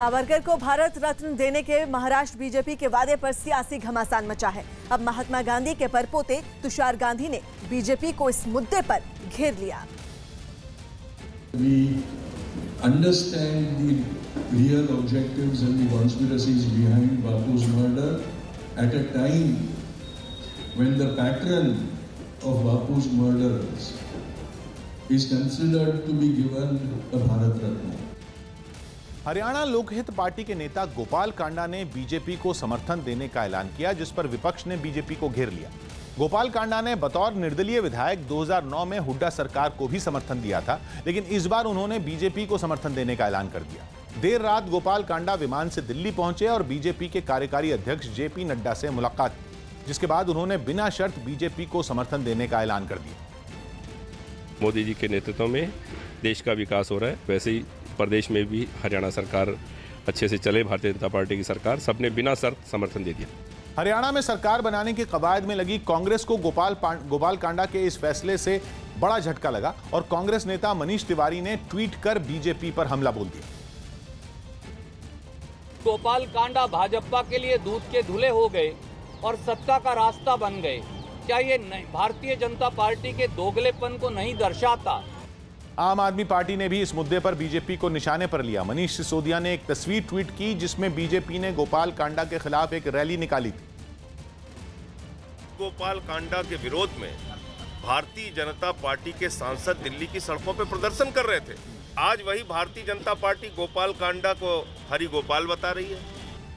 सावरकर को भारत रत्न देने के महाराष्ट्र बीजेपी के वादे पर सियासी घमासान मचा है। अब महात्मा गांधी के परपोते तुषार गांधी ने बीजेपी को इस मुद्दे पर घेर लिया। We understand the real objectives and the conspiracies behind Bapu's murder at a time when the patron of Bapu's murderers is considered to be given a Bharat Ratna. Haryana Lokhit party के नेता गोपाल कांडा ने बीजेपी को समर्थन देने का ऐलान किया, जिस पर विपक्ष ने बीजेपी को घेर लिया। गोपाल कांडा ने बतौर निर्दलीय विधायक 2009 में हुड्डा सरकार को भी समर्थन दिया था, लेकिन इस बार उन्होंने बीजेपी को समर्थन देने का ऐलान कर दिया। देर रात गोपाल कांडा विमान से दिल्ली पहुंचे और बीजेपी के कार्यकारी अध्यक्ष जेपी नड्डा से मुलाकात की, जिसके बाद उन्होंने बिना शर्त बीजेपी को समर्थन देने का ऐलान कर दिया। मोदी जी के नेतृत्व में देश का विकास हो रहा है, वैसे ही प्रदेश में भी हरियाणा सरकार अच्छे से चले, भारतीय जनता पार्टी की सरकार, सबने बिना शर्त समर्थन दे दिया। हरियाणा में सरकार बनाने की कवायद में लगी कांग्रेस को गोपाल कांडा के इस फैसले से बड़ा झटका लगा और कांग्रेस नेता मनीष तिवारी ने ट्वीट कर बीजेपी पर हमला बोल दिया। गोपाल कांडा भाजपा के लिए दूध के धुले हो गए और सत्ता का रास्ता बन गए। क्या ये भारतीय जनता पार्टी के दोगलेपन को नहीं दर्शाता? आम आदमी पार्टी ने भी इस मुद्दे पर बीजेपी को निशाने पर लिया। मनीष सिसोदिया ने एक तस्वीर ट्वीट की जिसमें बीजेपी ने गोपाल कांडा के खिलाफ एक रैली निकाली थी। गोपाल कांडा के विरोध में भारतीय जनता पार्टी के सांसद दिल्ली की सड़कों पर प्रदर्शन कर रहे थे। आज वही भारतीय जनता पार्टी गोपाल कांडा को हरि गोपाल बता रही है।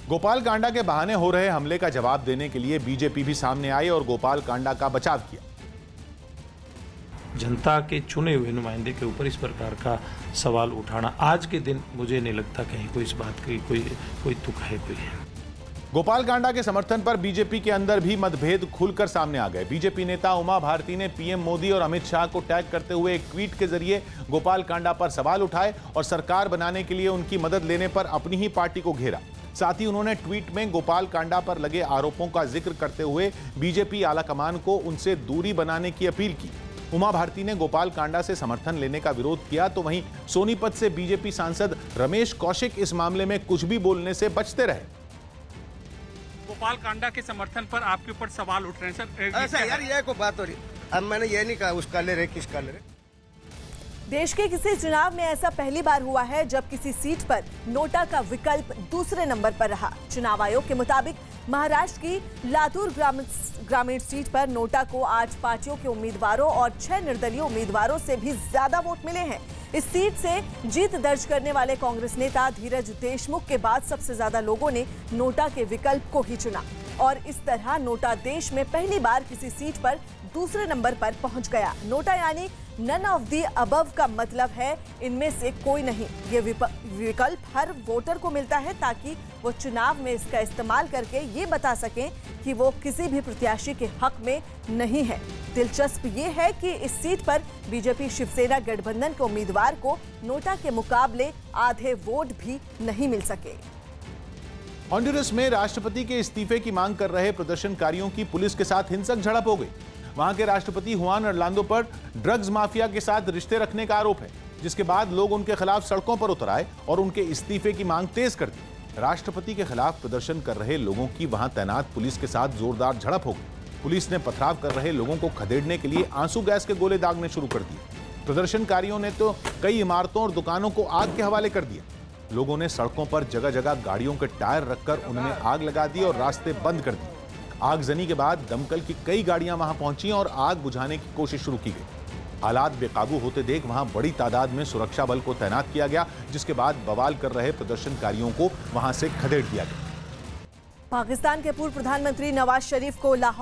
गोपाल कांडा के बहाने हो रहे हमले का जवाब देने के लिए बीजेपी भी सामने आई और गोपाल कांडा का बचाव किया। जनता के चुने हुए नुमाइंदे के ऊपर इस प्रकार का सवाल उठाना आज के दिन मुझे नहीं लगता कहीं कोई इस बात की कोई तुक है कोई है। गोपाल कांडा के समर्थन पर बीजेपी के अंदर भी मतभेद खुलकर सामने आ गए। बीजेपी नेता उमा भारती ने पीएम मोदी और अमित शाह को टैग करते हुए एक ट्वीट के जरिए गोपाल कांडा पर सवाल उठाए और सरकार बनाने के लिए उनकी मदद लेने पर अपनी ही पार्टी को घेरा। साथ ही उन्होंने ट्वीट में गोपाल कांडा पर लगे आरोपों का जिक्र करते हुए बीजेपी आलाकमान को उनसे दूरी बनाने की अपील की। उमा भारती ने गोपाल कांडा से समर्थन लेने का विरोध किया, तो वहीं सोनीपत से बीजेपी सांसद रमेश कौशिक इस मामले में कुछ भी बोलने से बचते रहे। गोपाल कांडा के समर्थन पर आपके ऊपर सवाल उठ रहे हैं सर। ऐसा यार ये कोई बात हो रही, अब मैंने ये नहीं कहा उसका ले रहे किसका ले रहे। देश के किसी चुनाव में ऐसा पहली बार हुआ है जब किसी सीट पर नोटा का विकल्प दूसरे नंबर पर रहा। चुनाव आयोग के मुताबिक महाराष्ट्र की लातूर ग्रामीण सीट पर नोटा को 8 पार्टियों के उम्मीदवारों और 6 निर्दलीय उम्मीदवारों से भी ज्यादा वोट मिले हैं। इस सीट से जीत दर्ज करने वाले कांग्रेस नेता धीरज देशमुख के बाद सबसे ज्यादा लोगों ने नोटा के विकल्प को ही चुना और इस तरह नोटा देश में पहली बार किसी सीट पर दूसरे नंबर पर पहुंच गया। नोटा यानी नन ऑफ द अबव का मतलब है इनमें से कोई नहीं। ये विकल्प हर वोटर को मिलता है ताकि वो चुनाव में इसका इस्तेमाल करके ये बता सकें कि वो किसी भी प्रत्याशी के हक में नहीं है। दिलचस्प ये है कि इस सीट पर बीजेपी शिवसेना गठबंधन के उम्मीदवार को नोटा के मुकाबले आधे वोट भी नहीं मिल सके। हॉन्डुरस में राष्ट्रपति के इस्तीफे की मांग कर रहे प्रदर्शनकारियों की पुलिस के साथ हिंसक झड़प हो गई। वहां के राष्ट्रपति हुआन अर्लांडो पर ड्रग्स माफिया के साथ रिश्ते रखने का आरोप है, जिसके बाद लोग उनके खिलाफ सड़कों पर उतर आए और उनके इस्तीफे की मांग तेज कर दी। राष्ट्रपति के खिलाफ प्रदर्शन कर रहे लोगों की वहां तैनात पुलिस के साथ जोरदार झड़प हो गई। पुलिस ने पथराव कर रहे लोगों को खदेड़ने के लिए आंसू गैस के गोले दागने शुरू कर दिए। प्रदर्शनकारियों ने तो कई इमारतों और दुकानों को आग के हवाले कर दिया। लोगों ने सड़कों पर जगह जगह गाड़ियों के टायर रखकर उनमें आग लगा दी और रास्ते बंद कर दिए। आगजनी के बाद दमकल की कई गाड़ियां वहां पहुंची और आग बुझाने की कोशिश शुरू की गई। हालात बेकाबू होते देख वहां बड़ी तादाद में सुरक्षा बल को तैनात किया गया, जिसके बाद बवाल कर रहे प्रदर्शनकारियों को वहां से खदेड़ दिया गया। पाकिस्तान के पूर्व प्रधानमंत्री नवाज शरीफ को लाहौर